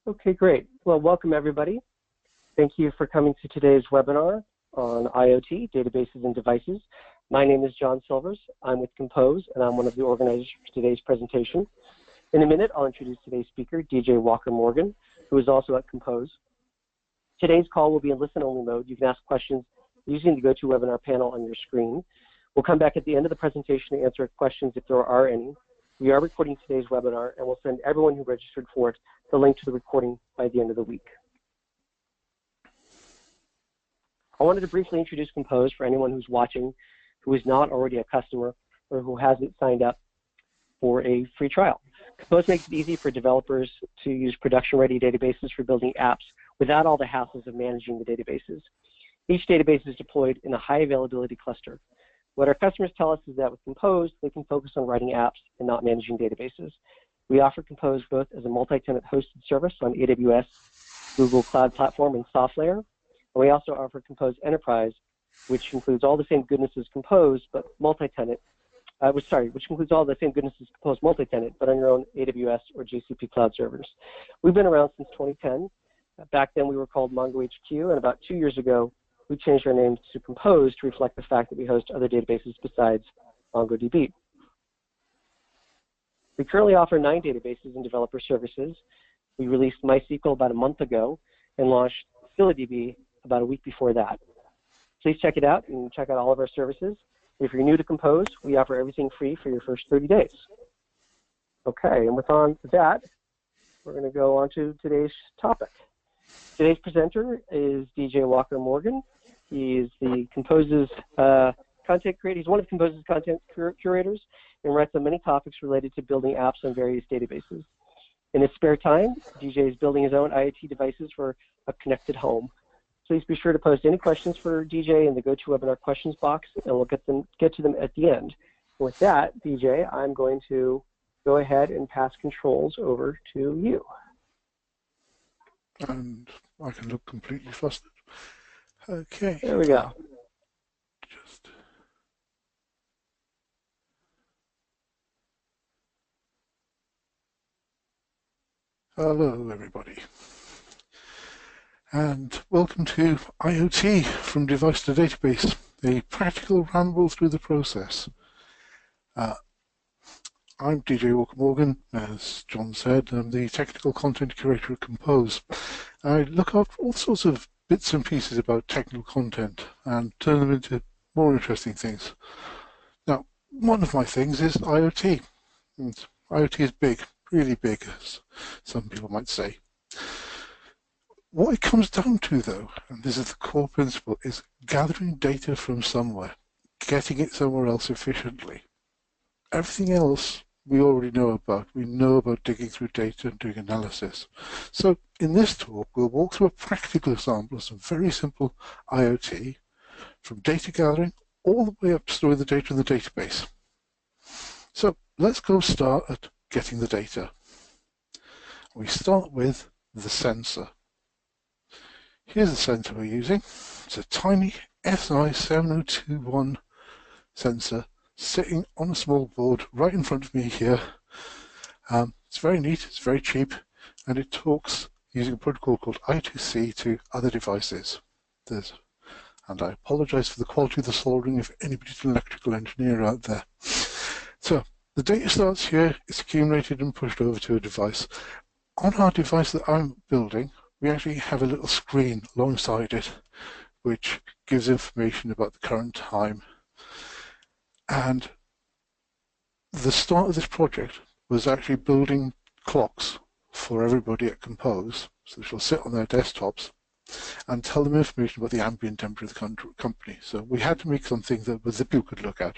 Okay, great. Well, welcome everybody. Thank you for coming to today's webinar on IoT Databases and Devices. My name is John Silvers. I'm with Compose, and I'm one of the organizers for today's presentation. In a minute, I'll introduce today's speaker, DJ Walker Morgan, who is also at Compose. Today's call will be in listen-only mode. You can ask questions using the GoToWebinar panel on your screen. We'll come back at the end of the presentation to answer questions if there are any. We are recording today's webinar, and we'll send everyone who registered for it the link to the recording by the end of the week. I wanted to briefly introduce Compose for anyone who's watching who is not already a customer or who hasn't signed up for a free trial. Compose makes it easy for developers to use production-ready databases for building apps without all the hassles of managing the databases. Each database is deployed in a high-availability cluster. What our customers tell us is that with Compose, they can focus on writing apps and not managing databases. We offer Compose both as a multi-tenant hosted service on AWS, Google Cloud Platform, and SoftLayer. And we also offer Compose Enterprise, which includes all the same goodness as Compose, but multi-tenant. Which includes all the same goodness as Compose multi-tenant, but on your own AWS or GCP cloud servers. We've been around since 2010. Back then, we were called MongoHQ, and about 2 years ago, we changed our name to Compose to reflect the fact that we host other databases besides MongoDB. We currently offer 9 databases and developer services. We released MySQL about a month ago and launched PhilaDB about a week before that. Please check it out and check out all of our services. If you're new to Compose, we offer everything free for your first 30 days. Okay, and with that, we're going to go on to today's topic. Today's presenter is DJ Walker Morgan. He's the Compose's content creator. He's one of Compose's content curators and writes on many topics related to building apps on various databases. In his spare time, DJ is building his own IoT devices for a connected home. Please be sure to post any questions for DJ in the GoToWebinar questions box, and we'll get to them at the end. With that, DJ, I'm going to go ahead and pass controls over to you. And I can look completely flustered. Okay. There we go. Hello, everybody. And welcome to IoT from Device to Database, a practical ramble through the process. I'm DJ Walker Morgan, as John said. I'm the technical content curator at Compose. I look after all sorts of bits and pieces about technical content and turn them into more interesting things. Now, one of my things is IoT. And IoT is big, really big, as some people might say. What it comes down to, though, and this is the core principle, is gathering data from somewhere, getting it somewhere else efficiently. Everything else we already know about. We know about digging through data and doing analysis. So in this talk, we'll walk through a practical example of some very simple IoT, from data gathering all the way up to storing the data in the database. So let's go start at getting the data. We start with the sensor. Here's the sensor we're using. It's a tiny SI7021 sensor sitting on a small board right in front of me here. It's very neat, it's very cheap, and it talks using a protocol called I2C to other devices. And I apologize for the quality of the soldering if anybody's an electrical engineer out there. So the data starts here, it's accumulated and pushed over to a device. On our device that I'm building, we actually have a little screen alongside it which gives information about the current time. And the start of this project was actually building clocks for everybody at Compose, so they will sit on their desktops and tell them information about the ambient temperature of the company. So we had to make something that the people could look at.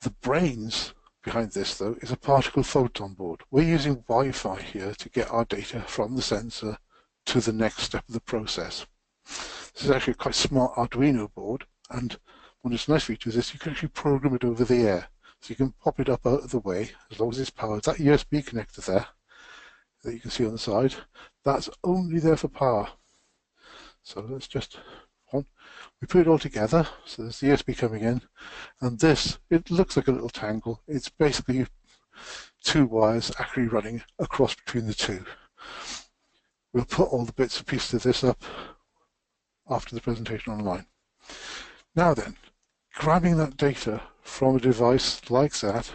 The brains behind this, though, is a particle photon board. We're using Wi-Fi here to get our data from the sensor to the next step of the process. This is actually a quite smart Arduino board, and one of its nice features is you can actually program it over the air. So you can pop it up out of the way, as long as it's powered. That USB connector there, that you can see on the side, that's only there for power. So let's just, we put it all together, so there's the USB coming in, and this, it looks like a little tangle. It's basically two wires actually running across between the two. We'll put all the bits and pieces of this up after the presentation online. Now then, grabbing that data from a device like that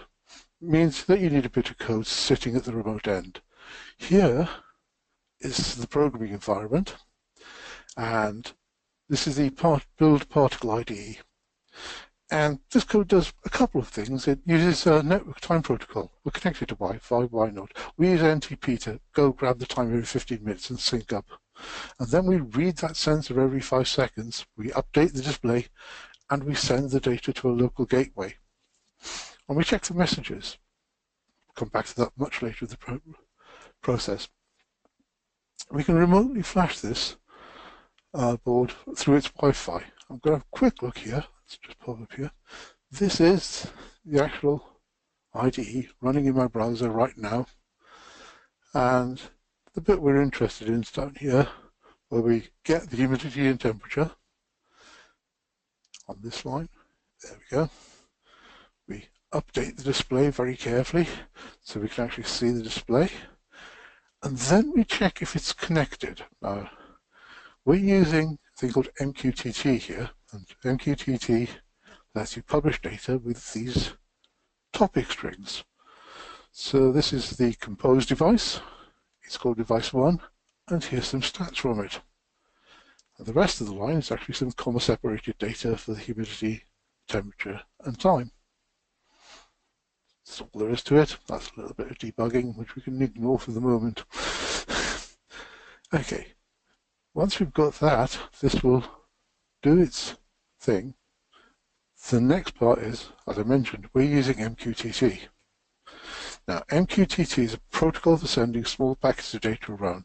means that you need a bit of code sitting at the remote end. Here is the programming environment, and this is the build particle IDE. And this code does a couple of things. It uses a network time protocol. We're connected to Wi-Fi, why not? We use NTP to go grab the time every 15 minutes and sync up. And then we read that sensor every 5 seconds, we update the display, and we send the data to a local gateway. And we check for messages. We'll come back to that much later in the process. We can remotely flash this board through its Wi-Fi. I'm going to have a quick look here. Let's just pop up here. This is the actual IDE running in my browser right now. And the bit we're interested in is down here, where we get the humidity and temperature on this line. There we go. We update the display very carefully so we can actually see the display. And then we check if it's connected. Now, we're using a thing called MQTT here, and MQTT lets you publish data with these topic strings. So this is the compose device. It's called device 1, and here's some stats from it. And the rest of the line is actually some comma-separated data for the humidity, temperature, and time. That's all there is to it. That's a little bit of debugging, which we can ignore for the moment. Okay, once we've got that, this will do its thing. The next part is, as I mentioned, we're using MQTT. Now, MQTT is a protocol for sending small packets of data around.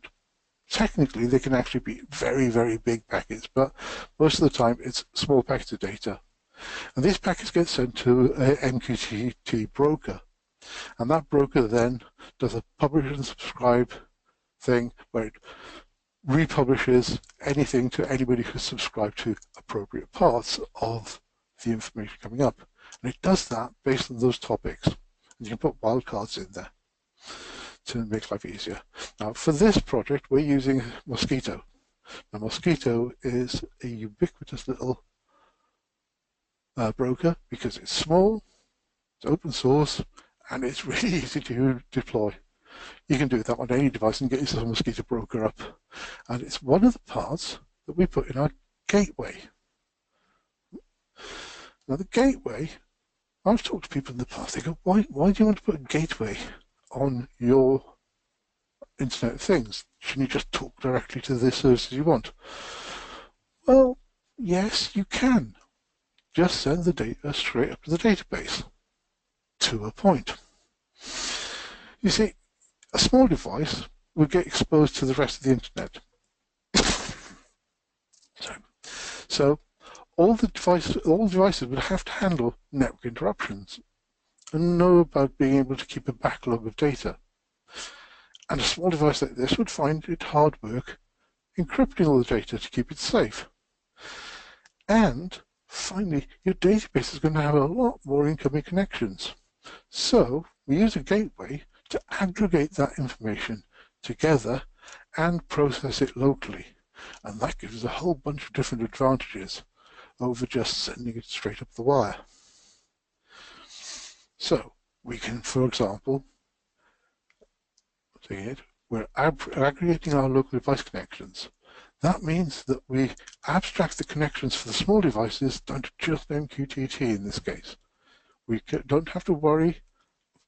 Technically, they can actually be very, very big packets, but most of the time it's small packets of data. And these packets get sent to an MQTT broker. And that broker then does a publish and subscribe thing where it republishes anything to anybody who's subscribed to appropriate parts of the information coming up. And it does that based on those topics. And you can put wildcards in there to make life easier. Now, for this project, we're using Mosquito. Now, Mosquito is a ubiquitous little broker because it's small, it's open source, and it's really easy to deploy. You can do that on any device and get yourself a Mosquito broker up. And it's one of the parts that we put in our gateway. Now, the gateway, I've talked to people in the past, they go, why do you want to put a gateway on your Internet of Things? Shouldn't you just talk directly to the services you want? Well, yes, you can. Just send the data straight up to the database, to a point. You see, a small device would get exposed to the rest of the Internet. So all devices would have to handle network interruptions and know about being able to keep a backlog of data. And a small device like this would find it hard work encrypting all the data to keep it safe. And finally, your database is going to have a lot more incoming connections. So we use a gateway to aggregate that information together and process it locally. And that gives us a whole bunch of different advantages over just sending it straight up the wire. So we can, for example, we're aggregating our local device connections. That means that we abstract the connections for the small devices down to just MQTT in this case. We don't have to worry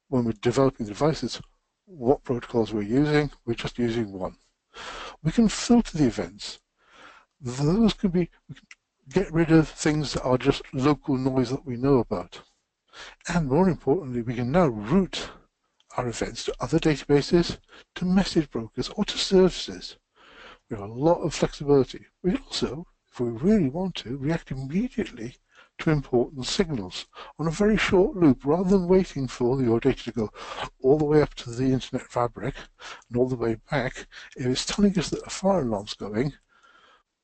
when we're developing the devices what protocols we're using. We're just using one. We can filter the events. Those can be, we can get rid of things that are just local noise that we know about. And more importantly, we can now route our events to other databases, to message brokers, or to services. We have a lot of flexibility. We can also, if we really want to, react immediately to important signals on a very short loop, rather than waiting for your data to go all the way up to the internet fabric and all the way back. If it's telling us that a fire alarm's going,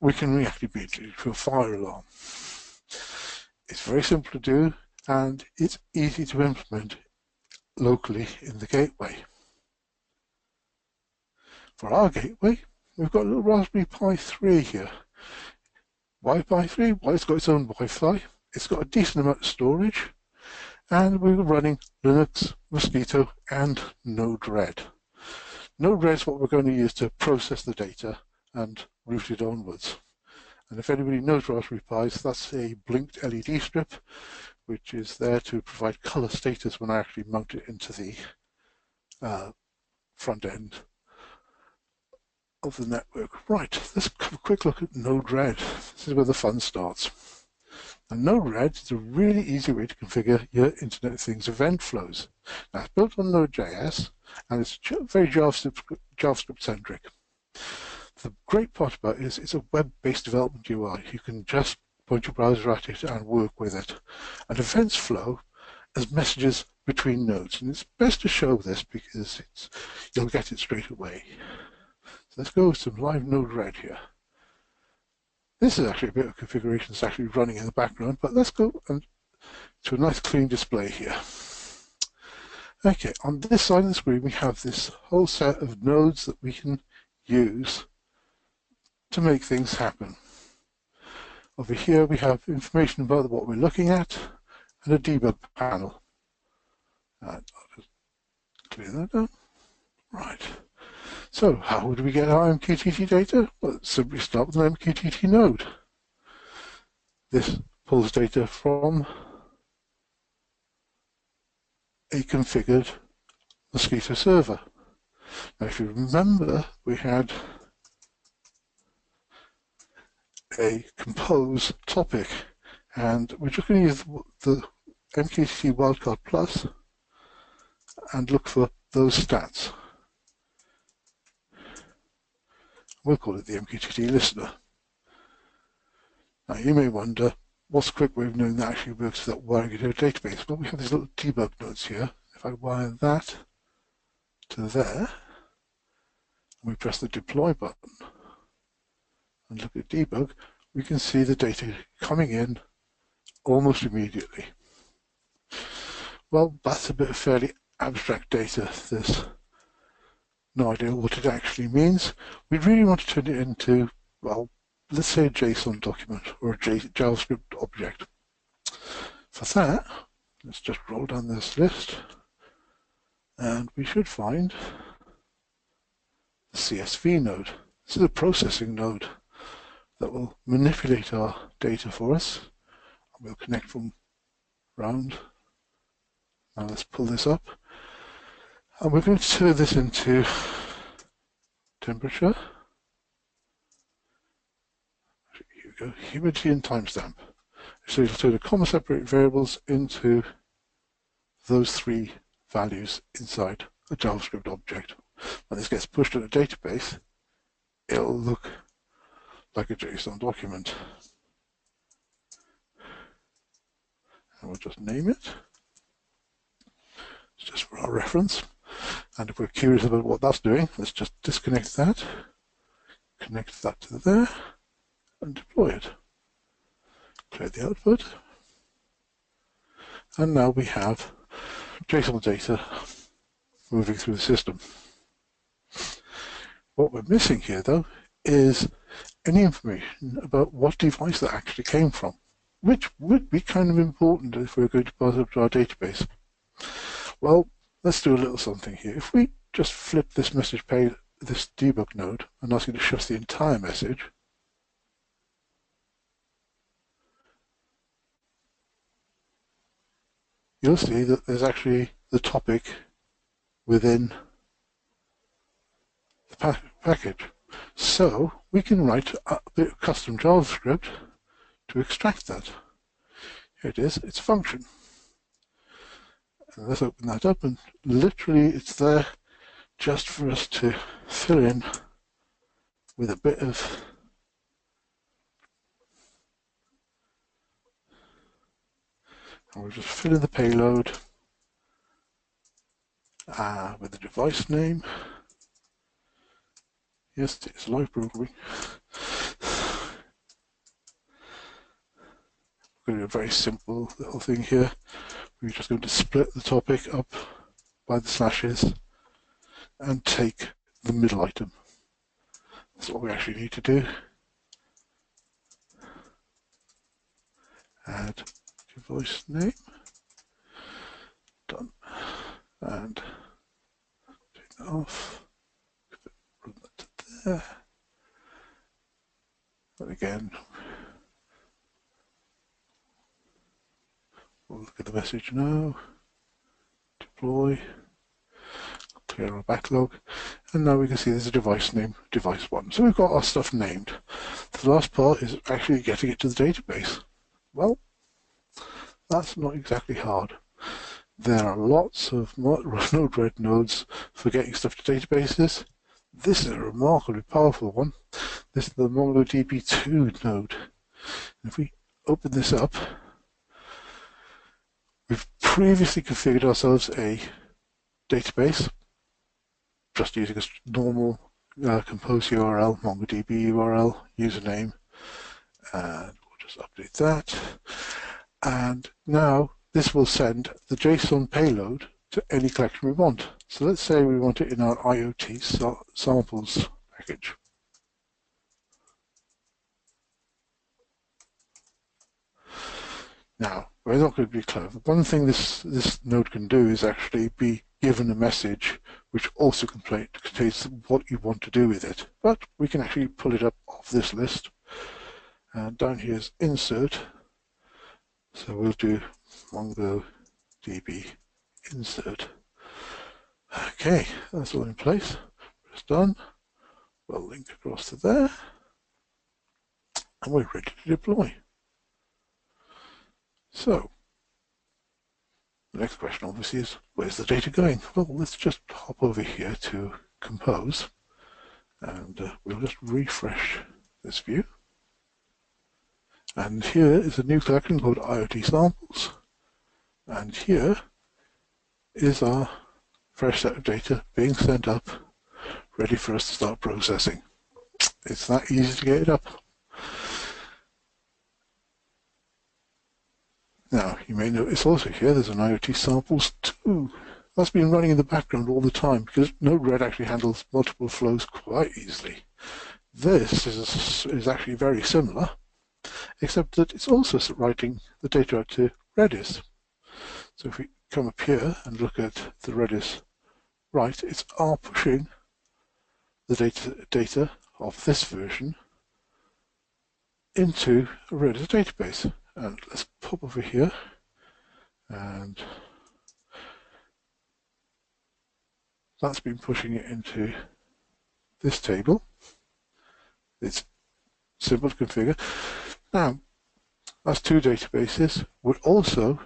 we can react immediately to a fire alarm. It's very simple to do, and it's easy to implement locally in the gateway. For our gateway, we've got a little Raspberry Pi 3 here. Why Pi 3? Well, it's got its own Wi-Fi, it's got a decent amount of storage, and we were running Linux, Mosquito, and Node-RED. Node-RED is what we're going to use to process the data and route it onwards. And if anybody knows Raspberry Pis, that's a blinked LED strip, which is there to provide color status when I actually mount it into the front end of the network. Right, let's have a quick look at Node-RED. This is where the fun starts. And Node-RED is a really easy way to configure your Internet of Things event flows. Now, it's built on Node.js, and it's very JavaScript centric. The great part about it is it's a web-based development UI. You can just point your browser at it and work with it. And events flow as messages between nodes. And it's best to show this because you'll get it straight away. So let's go with some live Node-RED here. This is actually a bit of configuration that's actually running in the background, but let's go to a nice clean display here. Okay, on this side of the screen we have this whole set of nodes that we can use to make things happen. Over here we have information about what we're looking at and a debug panel. I'll just clear that down. Right. So how would we get our MQTT data? Well, let's simply start with an MQTT node. This pulls data from a configured Mosquito server. Now if you remember, we had a compose topic, and we're just going to use the MQTT wildcard plus and look for those stats. We'll call it the MQTT listener. Now you may wonder, what's a quick way of knowing that actually works without wiring it to a database? Well, we have these little debug nodes here. If I wire that to there, and we press the deploy button and look at debug, we can see the data coming in almost immediately. Well, that's a bit of fairly abstract data. There's no idea what it actually means. We really want to turn it into, well, let's say a JSON document or a JavaScript object. For that, let's just roll down this list and we should find the CSV node. This is a processing node that will manipulate our data for us. We'll connect from round. Now let's pull this up. And we're going to turn this into temperature. Here we go, humidity and timestamp. So it'll turn the comma-separated variables into those three values inside a JavaScript object. When this gets pushed in a database, it'll look like a JSON document. And we'll just name it. It's just for our reference. And if we're curious about what that's doing, let's just disconnect that, connect that to there, and deploy it. Clear the output. And now we have JSON data moving through the system. What we're missing here, though, is any information about what device that actually came from, which would be kind of important if we're going to pass it to our database. Well, let's do a little something here. If we just flip this message page, this debug node, and ask it to show us the entire message, you'll see that there's actually the topic within the package. So we can write a bit of custom JavaScript to extract that. Here it is, it's a function. And let's open that up, and literally it's there just for us to fill in with a bit of and we'll just fill in the payload with the device name. Yes, it's live programming. We're going to do a very simple little thing here. We're just going to split the topic up by the slashes and take the middle item. That's what we actually need to do. Add device name. Done. And take that off. Run that to there. And again, we'll look at the message now. Deploy. Clear our backlog. And now we can see there's a device name, device 1. So we've got our stuff named. The last part is actually getting it to the database. Well, that's not exactly hard. There are lots of Node-RED nodes for getting stuff to databases. This is a remarkably powerful one. This is the MongoDB 2 node. If we open this up, we've previously configured ourselves a database, just using a normal compose URL, MongoDB URL, username, and we'll just update that. And now this will send the JSON payload to any collection we want. So let's say we want it in our IoT samples package. Now, we're not going to be clever. One thing this node can do is actually be given a message which also contains what you want to do with it. But we can actually pull it up off this list. And down here is insert. So we'll do MongoDB insert. Okay, that's all in place. Press done. We'll link across to there. And we're ready to deploy. So, the next question obviously is, where's the data going? Well, let's just hop over here to Compose, and we'll just refresh this view. And here is a new collection called IoT Samples. And here is our fresh set of data being sent up, ready for us to start processing. It's that easy to get it up. Now, you may notice also here there's an IoT Samples 2. That's been running in the background all the time because Node-RED actually handles multiple flows quite easily. This is actually very similar, except that it's also writing the data out to Redis. So if we come up here and look at the Redis write, it's pushing the data of this version into a Redis database. And let's pop over here and that's been pushing it into this table. It's simple to configure. Now, that's two databases. We're also,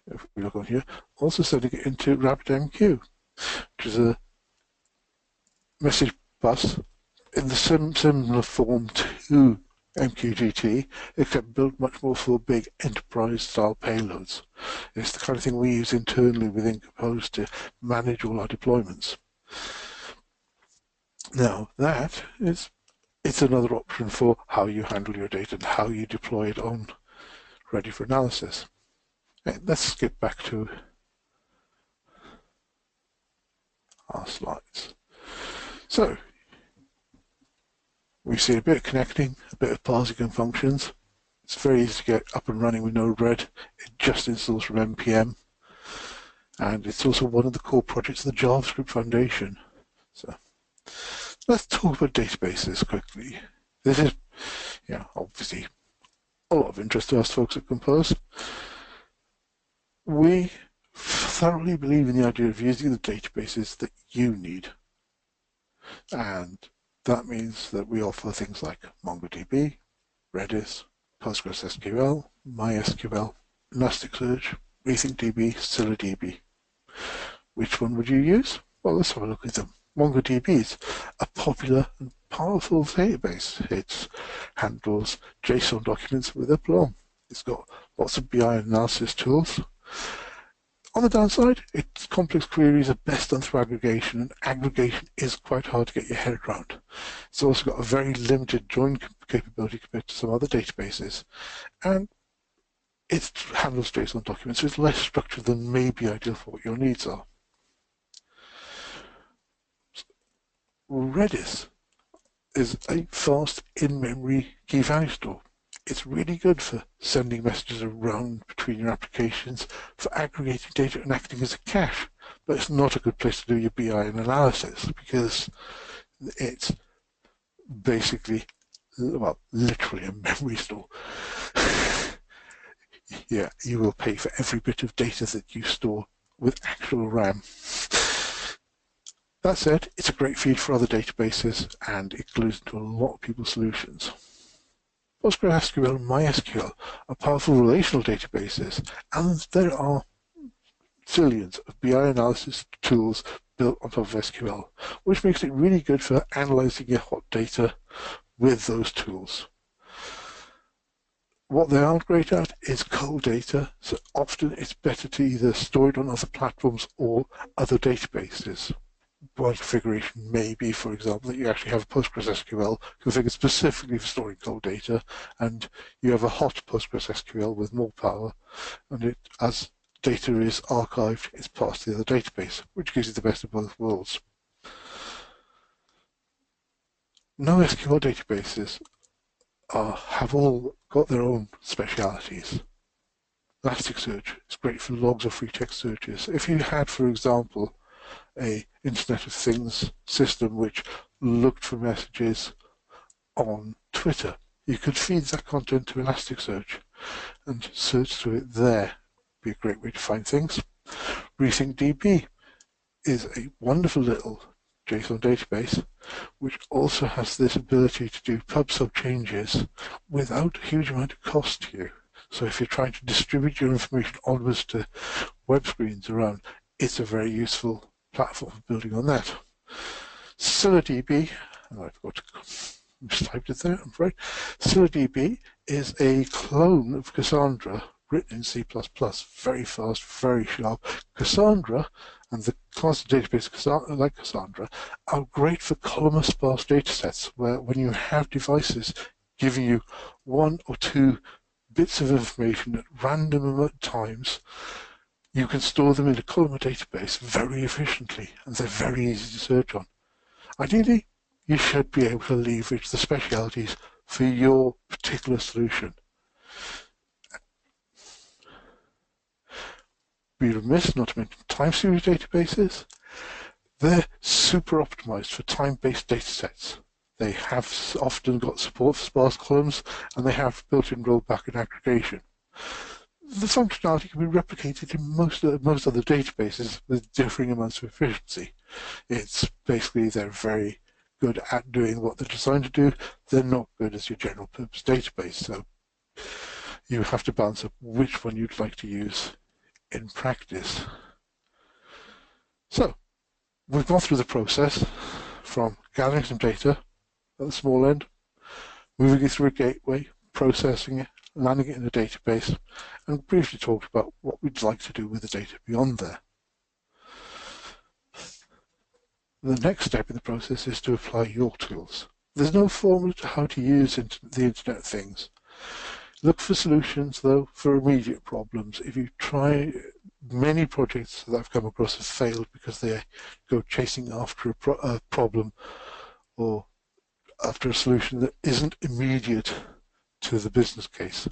if we look on here, also sending it into RabbitMQ, which is a message bus in the similar form to MQTT, except built much more for big enterprise-style payloads. It's the kind of thing we use internally within Compose to manage all our deployments. Now, it's another option for how you handle your data and how you deploy it on ready for analysis. Okay, let's get back to our slides. So, we see a bit of connecting, a bit of parsing and functions. It's very easy to get up and running with Node-RED. It just installs from npm. And it's also one of the core projects of the JavaScript Foundation. So let's talk about databases quickly. This is, obviously a lot of interest to us folks at Compose. We thoroughly believe in the idea of using the databases that you need. And that means that we offer things like MongoDB, Redis, PostgreSQL, MySQL, Elasticsearch, RethinkDB, ScyllaDB. Which one would you use? Well, let's have a look at them. MongoDB is a popular and powerful database. It handles JSON documents with aplomb. It's got lots of BI analysis tools. On the downside, its complex queries are best done through aggregation, and aggregation is quite hard to get your head around. It's also got a very limited join capability compared to some other databases, and it handles JSON documents, so it's less structured than may be ideal for what your needs are. Redis is a fast in-memory key value store. It's really good for sending messages around between your applications, for aggregating data and acting as a cache, but it's not a good place to do your BI and analysis because it's basically, well, literally a memory store. Yeah, you will pay for every bit of data that you store with actual RAM. That said, it's a great feed for other databases and it glues into a lot of people's solutions. PostgreSQL and MySQL are powerful relational databases, and there are zillions of BI analysis tools built on top of SQL, which makes it really good for analyzing your hot data with those tools. What they aren't great at is cold data, so often it's better to either store it on other platforms or other databases. One configuration may be, for example, that you actually have a PostgreSQL configured specifically for storing cold data, and you have a hot PostgreSQL with more power, and as data is archived, it's passed to the other database, which gives you the best of both worlds. NoSQL databases have all got their own specialities. Elasticsearch is great for logs or free text searches. If you had, for example, a Internet of Things system which looked for messages on Twitter, you could feed that content to Elasticsearch and search through it there. Be a great way to find things. RethinkDB is a wonderful little JSON database which also has this ability to do pub/sub changes without a huge amount of cost to you. So if you're trying to distribute your information onwards to web screens around, it's a very useful platform for building on that. ScyllaDB, I forgot to mistyped it there, I'm afraid. ScyllaDB is a clone of Cassandra written in C++, very fast, very sharp. Cassandra and the class of database like Cassandra are great for columnar sparse datasets, where when you have devices giving you one or two bits of information at random times, you can store them in a columnar database very efficiently, and they're very easy to search on. Ideally, you should be able to leverage the specialities for your particular solution. Be remiss not to mention time series databases. They're super optimized for time-based datasets. They have often got support for sparse columns, and they have built-in rollback and aggregation. The functionality can be replicated in most other databases with differing amounts of efficiency. It's basically they're very good at doing what they're designed to do. They're not good as your general purpose database, so you have to balance up which one you'd like to use in practice. So we've gone through the process from gathering some data at the small end, moving it through a gateway, processing it, landing it in a database, and briefly talked about what we'd like to do with the data beyond there. The next step in the process is to apply your tools. There's no formula to how to use the Internet of Things. Look for solutions, though, for immediate problems. If you try, many projects that I've come across have failed because they go chasing after a problem or after a solution that isn't immediate to the business case.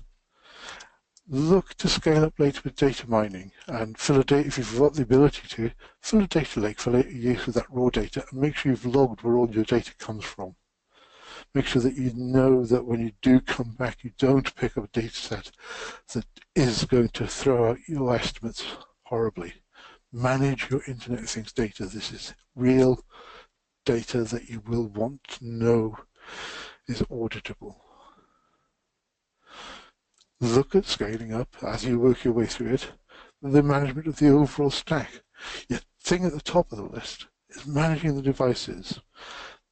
Look to scale up later with data mining and fill a data, if you've got the ability to, fill a data lake for later use with that raw data and make sure you've logged where all your data comes from. Make sure that you know that when you do come back, you don't pick up a data set that is going to throw out your estimates horribly. Manage your Internet of Things data. This is real data that you will want to know is auditable. Look at scaling up as you work your way through it, the management of the overall stack. Your thing at the top of the list is managing the devices.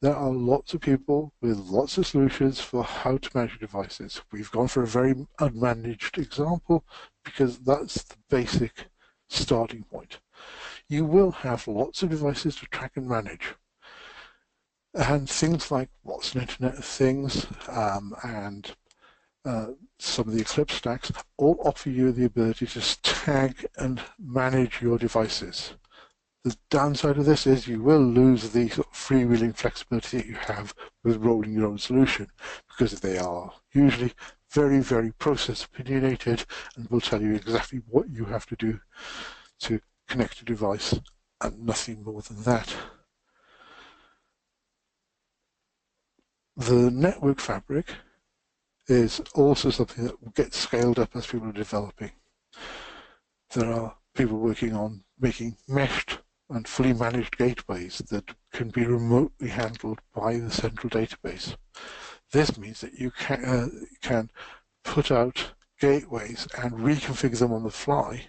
There are lots of people with lots of solutions for how to manage devices. We've gone for a very unmanaged example because that's the basic starting point. You will have lots of devices to track and manage. And things like what's an Internet of Things and some of the Eclipse stacks all offer you the ability to tag and manage your devices. The downside of this is you will lose the sort of freewheeling flexibility that you have with rolling your own solution, because they are usually very, very process opinionated and will tell you exactly what you have to do to connect a device and nothing more than that. The network fabric is also something that will get scaled up as people are developing. There are people working on making meshed and fully managed gateways that can be remotely handled by the central database. This means that you can put out gateways and reconfigure them on the fly,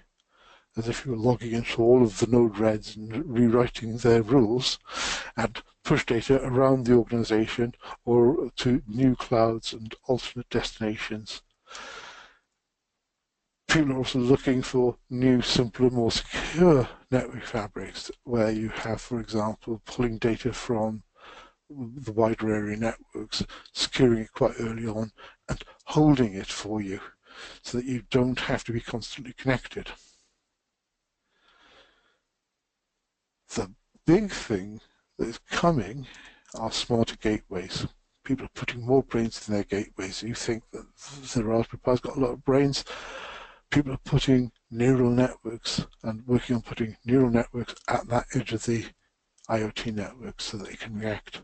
as if you were logging into all of the Node-REDs and rewriting their rules, and push data around the organization or to new clouds and alternate destinations. People are also looking for new, simpler, more secure network fabrics where you have, for example, pulling data from the wider area networks, securing it quite early on, and holding it for you so that you don't have to be constantly connected. The big thing that is coming are smarter gateways. People are putting more brains in their gateways. You think that the Raspberry Pi's got a lot of brains. People are putting neural networks and working on putting neural networks at that edge of the IoT network so that they can react.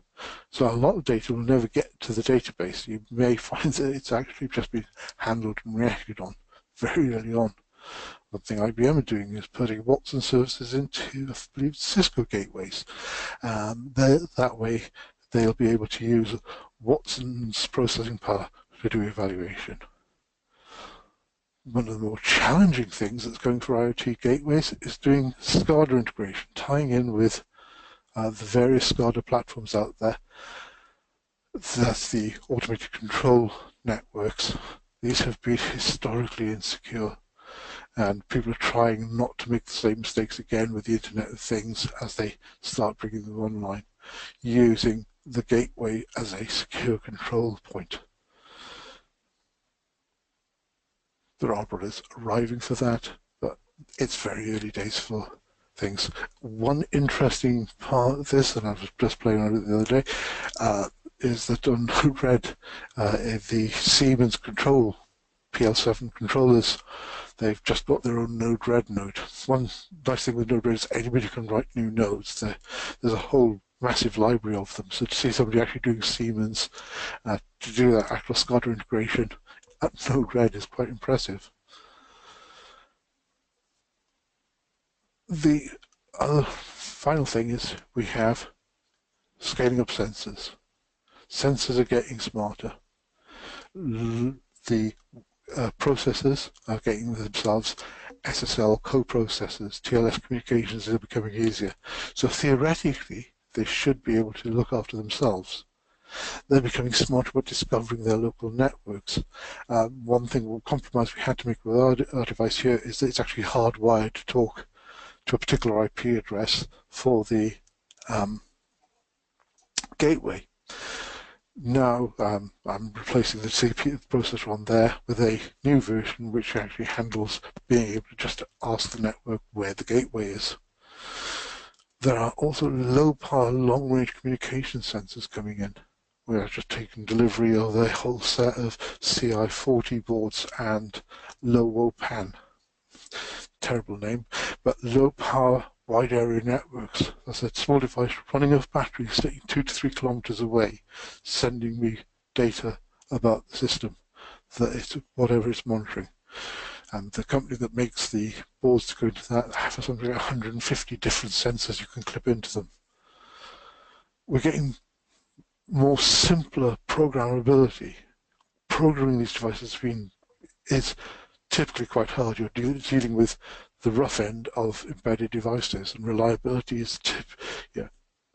So a lot of data will never get to the database. You may find that it's actually just been handled and reacted on very early on. One thing IBM are doing is putting Watson services into, I believe, Cisco gateways. That way they'll be able to use Watson's processing power to do evaluation. One of the more challenging things that's going for IoT gateways is doing SCADA integration, tying in with the various SCADA platforms out there. That's the automated control networks. These have been historically insecure, and people are trying not to make the same mistakes again with the Internet of Things as they start bringing them online, using the gateway as a secure control point. There are products arriving for that, but it's very early days for things. One interesting part of this, and I was just playing on it the other day, is that on Node-RED, the Siemens control PL7 controllers, they've just got their own Node-RED node. One nice thing with Node-RED is anybody can write new nodes. There's a whole massive library of them. So to see somebody actually doing Siemens to do that actual SCADA integration at Node-RED is quite impressive. The other final thing is we have scaling up sensors. Sensors are getting smarter. The processors are getting themselves SSL co-processors. TLS communications are becoming easier. So theoretically, they should be able to look after themselves. They're becoming smarter about discovering their local networks. One compromise we had to make with our device here is that it's actually hardwired to talk to a particular IP address for the gateway. Now I'm replacing the CPU processor on there with a new version which actually handles being able to just ask the network where the gateway is. There are also low power, long range communication sensors coming in. We're just taking delivery of a whole set of CI40 boards and low-WPAN. Terrible name, but low power, wide area networks. That's a small device running off battery, sitting 2 to 3 kilometers away, sending me data about the system, that it's whatever it's monitoring. And the company that makes the boards to go into that have something like 150 different sensors you can clip into them. We're getting more simpler programmability. Programming these devices is typically quite hard. You're dealing with the rough end of embedded devices, and reliability is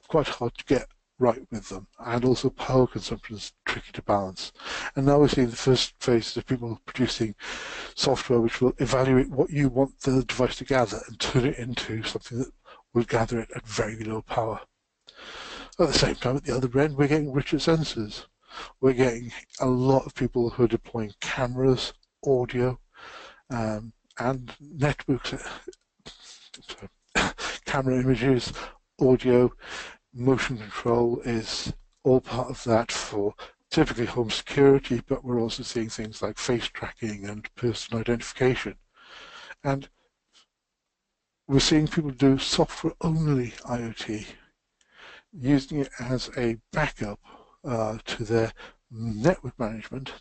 quite hard to get right with them, and also power consumption is tricky to balance. And now we're seeing the first phase of people producing software which will evaluate what you want the device to gather and turn it into something that will gather it at very low power. At the same time, at the other end, we're getting richer sensors. We're getting a lot of people who are deploying cameras, audio, and networks, camera images, audio, motion control is all part of that for typically home security, but we're also seeing things like face tracking and person identification. And we're seeing people do software-only IoT, using it as a backup to their network management,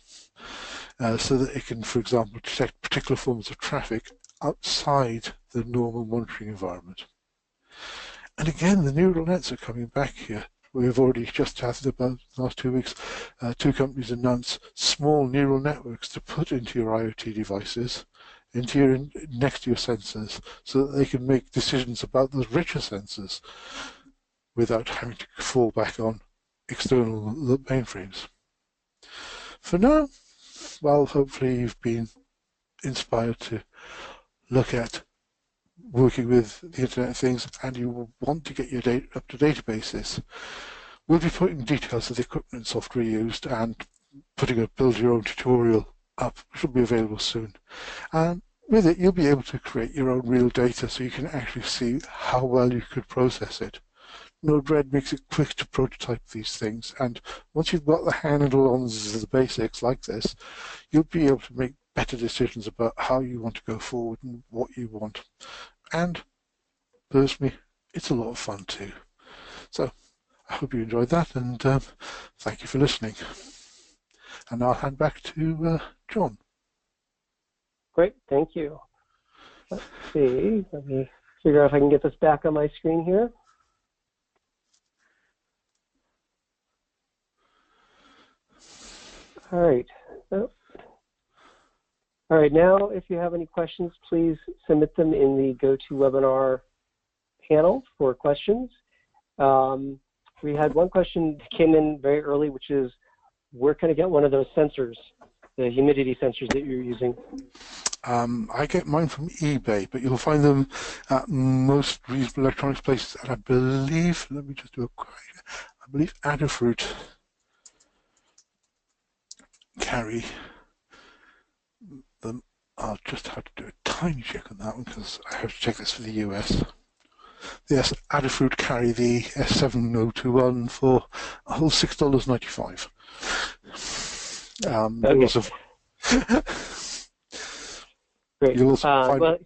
so that it can, for example, detect particular forms of traffic outside the normal monitoring environment. And again, the neural nets are coming back here. We've already just chatted about the last 2 weeks. 2 companies announced small neural networks to put into your IoT devices, next to your sensors, so that they can make decisions about those richer sensors without having to fall back on external mainframes. For now, well, hopefully you've been inspired to look at working with the Internet of Things, and you will want to get your data up to databases. We'll be putting details of the equipment and software used and putting a build your own tutorial up, which will be available soon. And with it, you'll be able to create your own real data so you can actually see how well you could process it. Node-RED makes it quick to prototype these things, and once you've got the handle on the basics like this, you'll be able to make better decisions about how you want to go forward and what you want. And personally, it's a lot of fun too. So I hope you enjoyed that, and thank you for listening. And I'll hand back to John. Great, thank you. Let's see, let me figure out if I can get this back on my screen here. All right. Oh. All right, now if you have any questions, please submit them in the GoToWebinar panel for questions. We had one question that came in very early, which is, where can I get one of those sensors, the humidity sensors that you're using? I get mine from eBay, but you'll find them at most reasonable electronics places. And I believe, let me just do a quick, I believe Adafruit carry them. I'll just have to do a tiny check on that one because I have to check this for the US. Yes, Adafruit carry the S7021 for a whole $6.95. Okay. Great. You'll also find,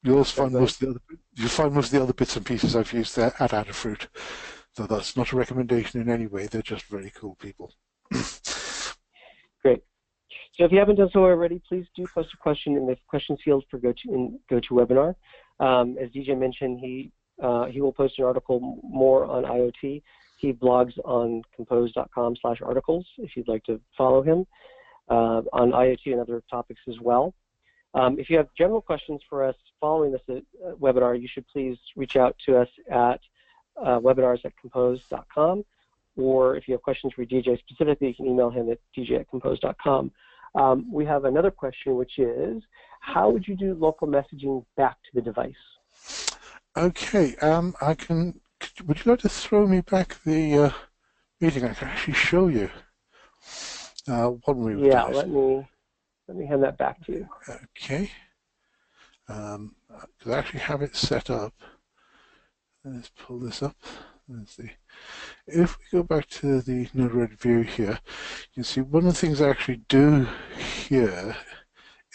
you'll find most of the other bits and pieces I've used there at Adafruit. So that's not a recommendation in any way. They're just very cool people. Great. So if you haven't done so already, please do post a question in the questions field for GoToWebinar. As DJ mentioned, he will post an article more on IoT. He blogs on compose.com/articles if you'd like to follow him on IoT and other topics as well. If you have general questions for us following this webinar, you should please reach out to us at webinars@compose.com, or if you have questions for DJ specifically, you can email him at dj@compose.com. We have another question, which is, how would you do local messaging back to the device? Okay, would you like to throw me back the meeting? I can actually show you one way we Yeah, do it. let me hand that back to you. Okay, because I actually have it set up. Let's pull this up. Let's see. If we go back to the Node-RED view here, you can see one of the things I actually do here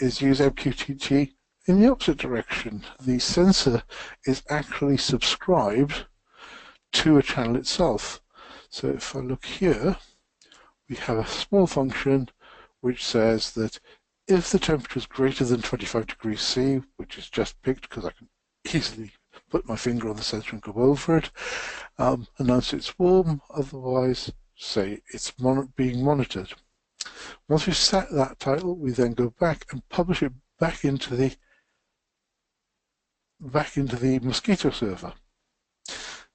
is use MQTT in the opposite direction. The sensor is actually subscribed to a channel itself. So if I look here, we have a small function which says that if the temperature is greater than 25 degrees C, which is just picked because I can easily put my finger on the sensor and go over it, announce it's warm, otherwise say it's being monitored. Once we've set that title, we then go back and publish it back into the Mosquito server.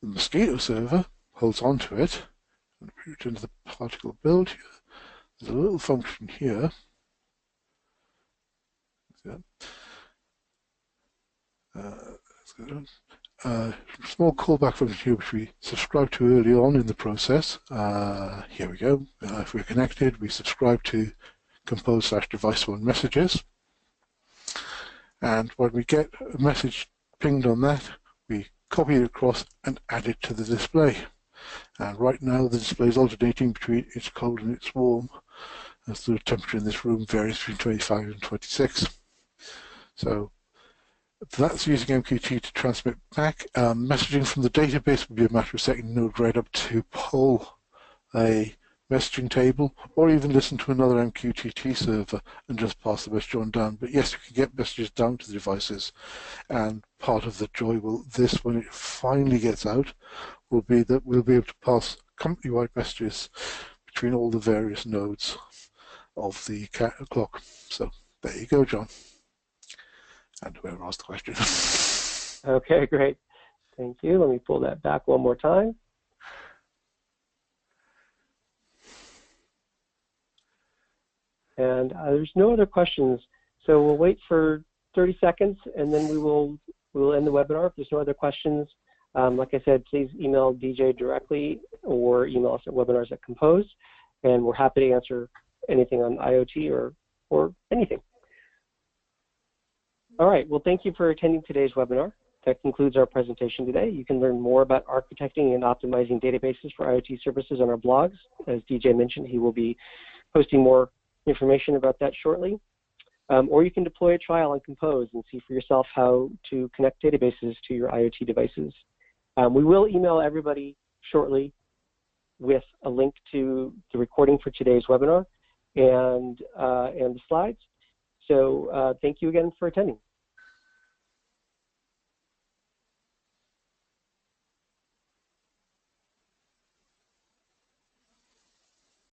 The Mosquito server holds on to it and put it into the particle build here. There's a little function here. Small callback function here which we subscribed to early on in the process. Here we go. If we're connected, we subscribe to compose/device1 messages. And when we get a message pinged on that, we copy it across and add it to the display. And right now the display is alternating between it's cold and it's warm, as the temperature in this room varies between 25 and 26. So that's using MQTT to transmit back. Messaging from the database would be a matter of setting node right up to pull a messaging table, or even listen to another MQTT server and just pass the message on down. But yes, you can get messages down to the devices, and part of the joy will this, when it finally gets out, will be that we'll be able to pass company-wide messages between all the various nodes of the clock. So there you go, John. And whoever asked the question. Okay, great. Thank you. Let me pull that back one more time. And there's no other questions, so we'll wait for 30 seconds, and then we'll end the webinar. If there's no other questions, like I said, please email DJ directly or email us at webinars@compose, and we're happy to answer anything on IoT or anything. All right, well, thank you for attending today's webinar. That concludes our presentation today. You can learn more about architecting and optimizing databases for IoT services on our blogs. As DJ mentioned, he will be posting more information about that shortly. Or you can deploy a trial on Compose and see for yourself how to connect databases to your IoT devices. We will email everybody shortly with a link to the recording for today's webinar and the slides. So thank you again for attending.